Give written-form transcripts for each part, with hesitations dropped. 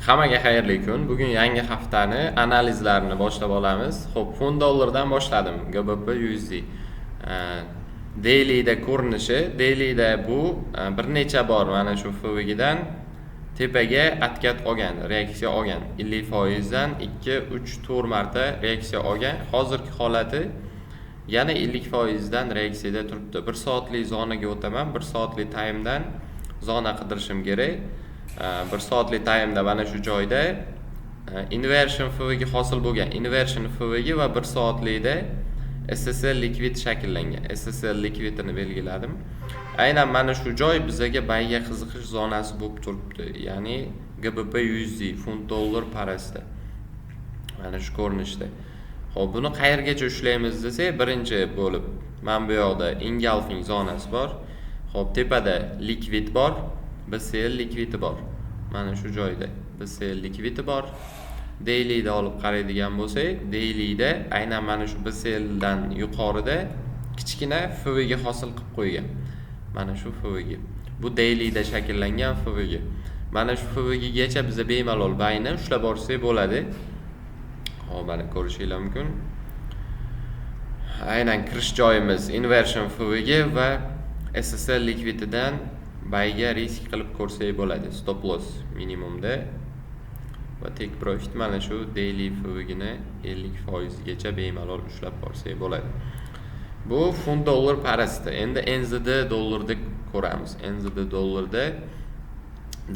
Hammaga xayrli kun. Bugun yangi haftani analizlarini boshlab olamiz. Xo'p, fund dollardan boshladim. GBP USD. Daily'da ko'rinishi, daily'da bu bir necha bor mana shu FVG'dan tepaga atkat olgan, reaksiya olgan. 50% dan 2-3 to'rt marta reaksiya olgan. Hozirgi holati yana 50% dan reaksiyada turibdi. 1 soatlik zonaga o'taman. 1 soatlik time'dan zona qidirishim kerak. 1 soatlik time'da mana shu joyda inversion FVG hosil bo'lgan. Inversion FVG va 1 soatlikda SSL liquid shakllangan. SSL liquidini belgiladim. Aynan mana shu joy bizga bayga qiziqish zonasi bo'lib turibdi. Ya'ni GBP USD funt dollar parasida. Mana shu ko'rinishda. Xo'p, buni qayergacha ushlaymiz desak, birinchi bo'lib mana bu yoqda engulfing zonasi bor. Xo'p, tepada liquid bor. BCL liquidi bor. Mana shu joyda BCL liquidi bor. Daily'da olib qaraydigan bo'lsak, daily'da aynan mana shu BCL dan yuqorida kichkina FVG hosil qilib qo'ygan. Mana shu FVG. Bu daily'da shakllangan FVG. Mana shu FVG gacha biz bemalol bayni ushlab borsak bo'ladi. Hop, mana ko'rishingiz mumkin. Aynan kirish joyimiz inversion FVG va SSL liquididan bayga risk qilib ko'rsak bo'ladi. Stop loss minimumda va take profit mana shu daily FVGni 50% gacha bemalol ushlab borsak bo'ladi. Bu funt dollar parasida. Endi NZD dollarda ko'ramiz. NZD dollarda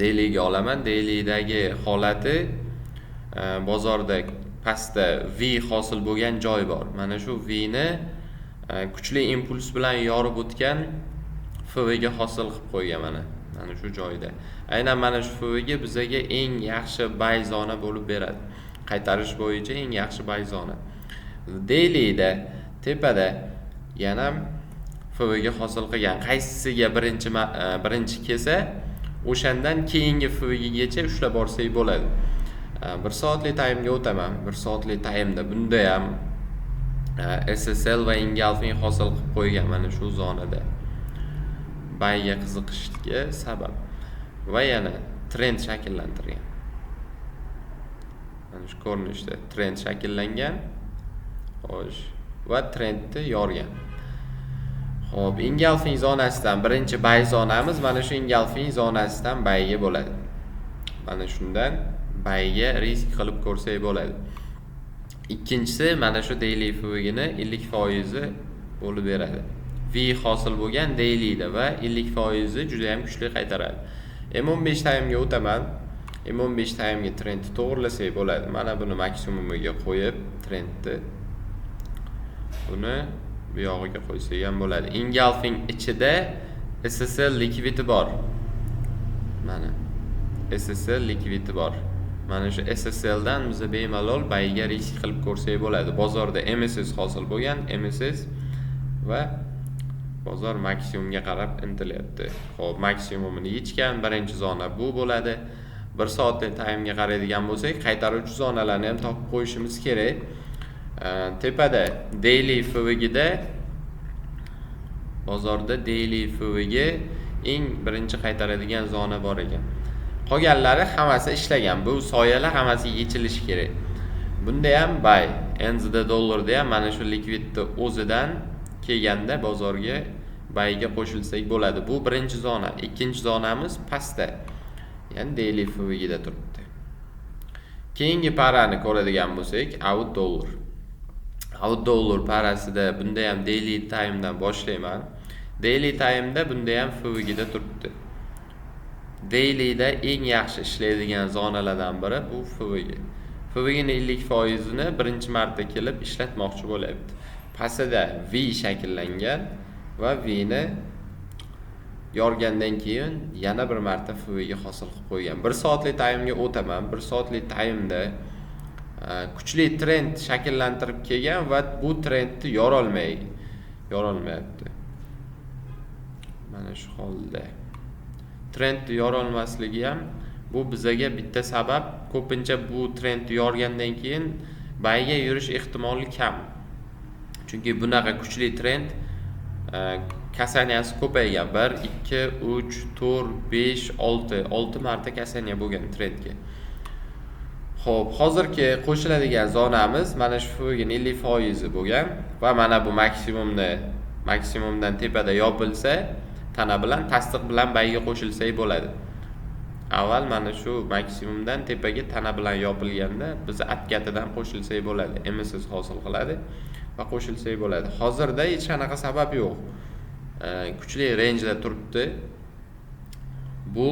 daily'ga olaman. Daily'dagi holati bozorda pastda V hosil bo'lgan joy bor. Mana shu V ni kuchli impuls bilan yorib o'tgan FVG hosil qilib qo'ygan mana shu joyda. Aynan mana shu FVG bizga eng yaxshi buy zona bo'lib beradi. Qaytarish bo'yicha eng yaxshi buy zona. Daily'da tepada yana FVG hosil qilgan. Qaysisiga birinchi kelsa, o'shandan keyingi FVG gacha ushlab borsak bo'ladi. 1 soatlik time'ga o'taman. 1 soatlik time'da bunda ham SSL va engulfing hosil qilib qo'ygan mana shu zonada. Bayga qiziqishga sabab va yana trend shakllantirgan. Mana shu ko'rinishda trend shakllangan. Xo'sh, va trendni yorgan. Xo'p, engulfing zonasidan birinchi buy zonamiz mana shu engulfing zonasidan bayga bo'ladi. Mana shundan bayga risk qilib ko'rsak bo'ladi. Ikkinchisi mana shu daily FVGni 50% bo'lib beradi. V hosil bo'lgan daily'da va 50% juda ham kuchli qaytaradi. M15 time'ga o'taman. M15 time'ga trendni to'g'rilasak bo'ladi. Mana buni maksimumiga qo'yib trendni buni bu yog'iga qo'ysak ham bo'ladi. Engulfing ichida SSL liquidi bor. Mana SSL liquidi bor. Mana shu SSL dan biz bemalol bayga risk qilib ko'rsak bo'ladi. Bozorda MSS hosil bo'lgan, MSS va bozor maksimumga qarab intilyapti. Xo'p, maksimumini yechgan birinchi zona bu bo'ladi. 1 soatlik time'ga qaraydigan bo'lsak, qaytaruvchi zonalarni ham topib qo'yishimiz kerak. Tepada daily FVG'da bozorda daily FVG eng birinchi qaytaradigan zona bor ekan. Qolganlari hammasi ishlagan. Bu soyalar hammasi yechilishi kerak. Bunda ham buy, NZD dollarda ham mana shu likvidni o'zidan kelganda bozorga bayga qo'shilsak bo'ladi. Bu birinchi zona. Ikkinchi zonamiz pastda. Ya'ni daily FVG'da turibdi. Keyingi parani ko'radigan bo'lsak, out dollar. Out dollar parasida bunda ham daily time'dan boshlayman. Daily time'da bunda ham FVG'da turibdi. Daily'da eng yaxshi ishlaydigan zonalardan biri bu FVG. FVG'ning 50%ni birinchi marta kelib ishlatmoqchi bo'lyapti. Pastida V shakllangan va V ni yorgandan keyin yana bir marta FVG hosil qilib qo'ygan. 1 soatlik time'ga o'taman. 1 soatlik time'da kuchli trend shakllantirib kelgan va bu trendni yorolmayapti. Mana shu holda trendni yorolmasligi ham bu bizga bitta sabab. Ko'pincha bu trendni yorgandan keyin bayga yurish ehtimoli kam. Chunki bunaqa kuchli trend kasaniyasi ko'paygan. 1, 2, 3, 4, 5, 6 marta kasaniya bo'lgan trendga. Xo'p, hozirgi qo'shiladigan zonamiz mana shu FV'ning 50% bo'lgan va mana bu maksimumdan tepada yopilsa, tana bilan tasdiq bilan bayiga qo'shilsak bo'ladi. Avval mana shu maksimumdan tepaga tana bilan yopilganda biz atkatidan qo'shilsak bo'ladi. MSS hosil qiladi va qo'shilsak bo'ladi. Hozirda hech qanaqa sabab yo'q. Kuchli range'da turibdi. Bu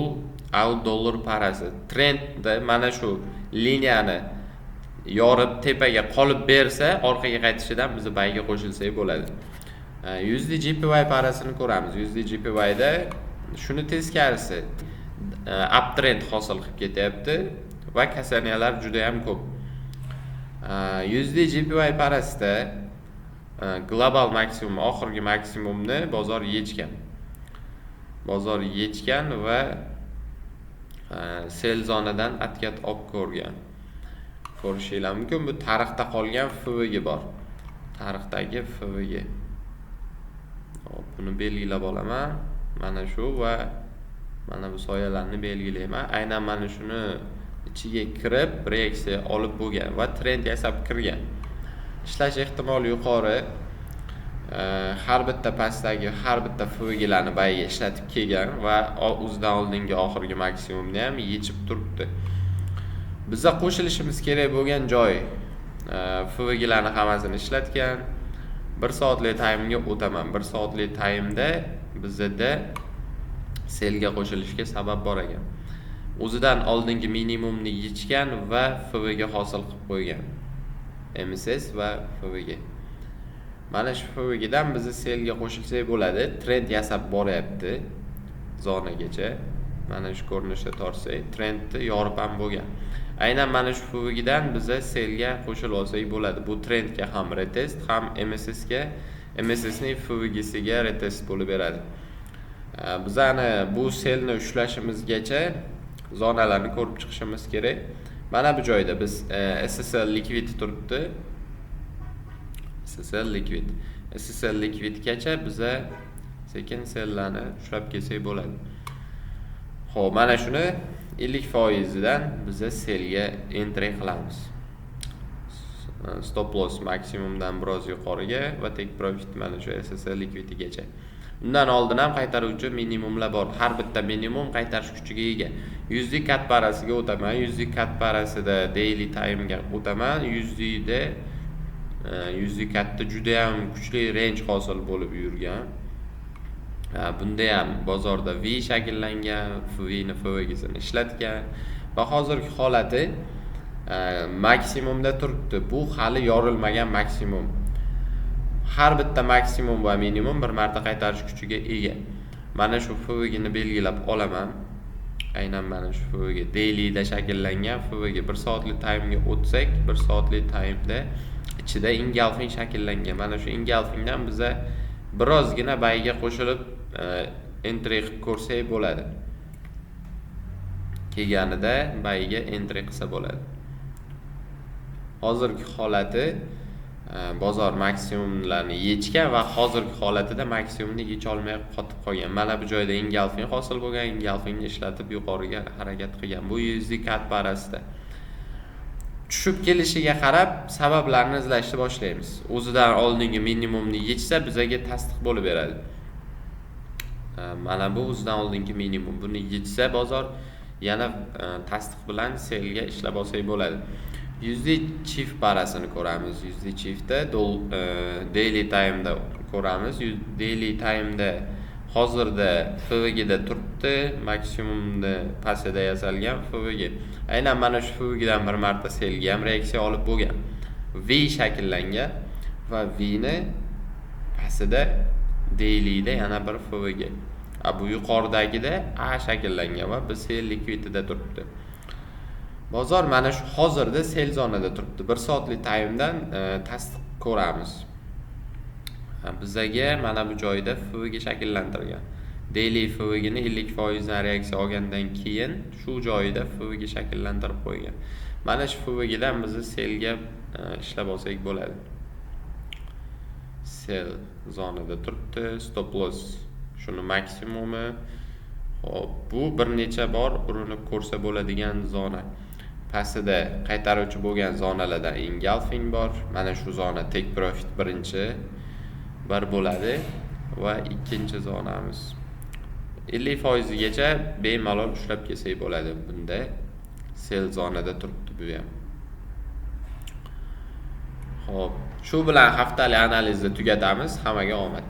$dollar parasi. Trendda mana shu liniyani yorib tepaga qolib bersa, orqaga qaytishidan biz bayiga qo'shilsak bo'ladi. USD JPY parasini ko'ramiz. USD JPY da shuni teskarisi uptrend hosil qilib ketyapti va kasaniyalar juda ham ko'p. USD JPY parasida global maksimum, oxirgi maksimumni bozor yechgan va sell zonadan atkat olib ko'rishinglar mumkin. Bu tarixda qolgan FVG bor. Tarixdagi FVG. Hop, buni belgilab olaman. Mana shu va mana bu soyalarni belgilayman. Aynan mana shuni ichiga kirib reaksiya olib bo'lgan va trend yasab kirgan. Ishlash ehtimoli yuqori. Har bitta pastdagi har bitta FVGlarni bayiga ishlatib kelgan va o'zidan oldingi oxirgi maksimumni ham yechib turibdi. Bizga qo'shilishimiz kerak bo'lgan joy FVGlarni hammasini ishlatgan. 1 soatlik taymga o'taman. 1 soatlik taymda bizda selga qo'shilishga sabab bor ekan. O'zidan oldingi minimumni yechgan va FVG hosil qilib qo'ygan. MSS va FVG. Mana shu FVGdan biz selga qo'shilsak bo'ladi. Trend yasab boryapti zonagacha. Mana shu ko'rinishda tortsak, trendni yorib ham bo'lgan. Aynan mana shu FVGdan biz selga qo'shilib olsak bo'ladi. Bu trendga ham retest, ham MSSning FVGsiga retest bo'lib beradi. Bizani bu selni ushlashimizgacha zonalarni ko'rib chiqishimiz kerak. Mana bu joyda biz SSL liquid turibdi. SSL liquidgacha biza sekin sellarni ushlab kelsak bo'ladi. Xo'p, mana shuni 50% dan biza selga entry qilamiz. Stop loss maksimumdan biroz yuqoriga va take profit mana shu SSL liquidigacha. Undan oldin ham qaytaruvchi minimumlar bor. Har bitta minimum qaytarish kuchiga ega. USD cat parasiga o'taman. USD cat parasida daily time'ga o'taman. USD catda juda ham kuchli range hosil bo'lib yurgan. Bunda ham bozorda V shakllangan, FVG'sini ishlatgan va hozirgi holati maksimumda turibdi. Bu hali yorilmagan maksimum. Har bitta maksimum va minimum bir marta qaytarish kuchiga ega. Mana shu FVGni belgilab olaman. Aynan mana shu FVG dailyda shakllangan FVG 1 soatlik time'ga o'tsak, 1 soatlik time'da ichida engulfing shakllangan. Mana shu engulfingdan biza birozgina bayiga qo'shilib entry qilib ko'rsak bo'ladi. Kelganida bayiga entry qilsa bo'ladi. Hozirgi holati bozor maksimumlarni yechgan va hozirgi holatida maksimumni yecha olmay qotib qolgan. Mana bu joyda engulfing hosil bo'lgan, engulfingni ishlatib yuqoriga harakat qilgan. Bu USD cat parasida. Tushib kelishiga qarab sabablarni izlashni boshlaymiz. O'zidan oldingi minimumni yechsa bizga tasdiq bo'lib beradi. Mana bu o'zidan oldingi minimum. Buni yechsa bozor yana tasdiq bilan selga ishlab olsak bo'ladi. USD Chief parasini ko'ramiz. USD Chiefda daily time'da ko'ramiz. Daily time'da hozirda FVGda turibdi, maksimumda pastida yasalgan FVG. Aynan mana shu FVGdan bir marta selga ham reaksiya olib bo'lgan. V shakllangan va V ni pastida dailyda yana bir FVG. Bu yuqoridagida A shakllangan va biz sell liquidida turibdi. Bozor mana shu hozirda sell zonada turibdi. 1 soatlik time'dan tasdiq ko'ramiz. Bizga mana bu joyda FVG shakllantirgan. Daily FVGni 50% dan reaksiya olgandan keyin shu joyida FVG shakllantirib qo'ygan. Mana shu FVGdan biz selga ishlab olsak bo'ladi. Sell zonada turibdi. Stop loss shuni maksimumi. Hop, bu bir necha bor urinib ko'rsa bo'ladigan zona. pastida qaytaruvchi bo'lgan zonalardan engulfing bor. Mana shu zona take profit birinchi bir bo'ladi va ikkinchi zonamiz 50% gacha bemalol ushlab kelsak bo'ladi. Bunda sell zonada turibdi bu ham. Xo'p, shu bilan haftalik analizni tugatamiz. Hammaga omad.